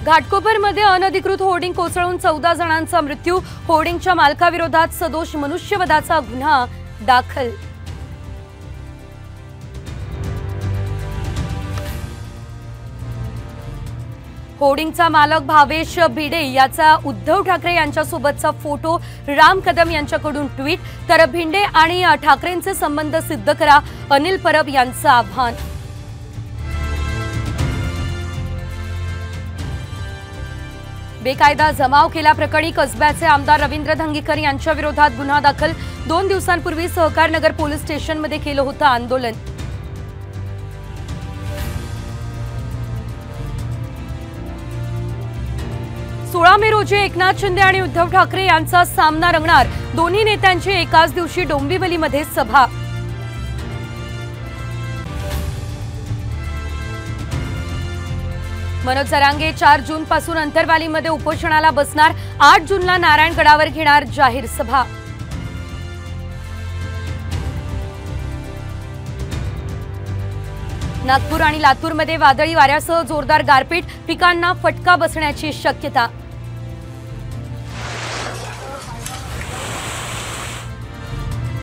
घाटकोपरमध्ये अनधिकृत होर्डिंग कोसळून 14 जणांचा मृत्यू। होर्डिंगच्या मालकाविरोधात सदोष मनुष्यवधाचा गुन्हा दाखल। होर्डिंगचा मालक भावेश भिडे याचा उद्धव ठाकरे यांच्यासोबतचा फोटो, राम कदम यांच्याकडून ट्विट, तर भिंडे आणि ठाकरेंचे संबंध सिद्ध करा, अनिल परब यांचं आव्हान। बेकायदा जमाव केल्याप्रकरणी कसब्याचे आमदार रवींद्र धंगेकर यांच्या विरोधात गुन्हा दाखल। 2 दिवसांपूर्वी सहकारनगर पोलीस स्टेशनमध्ये केलं होतं आंदोलन। मे रोजी एकनाथ शिंदे आणि उद्धव ठाकरे यांचा सामना रंगणार। दोन्ही नेत्यांची एकाच दिवशी डोंबिवलीमध्ये सभा। मनोज जरांगे 4 जून पासून अंतरवालीमध्ये उपोषणाला बसणार। 8 जूनला नारायणगडावर घेणार जाहीर सभा। नागपूर आणि लातूरमध्ये वादळी वाऱ्यासह जोरदार गारपीट, पिकांना फटका बसण्याची शक्यता।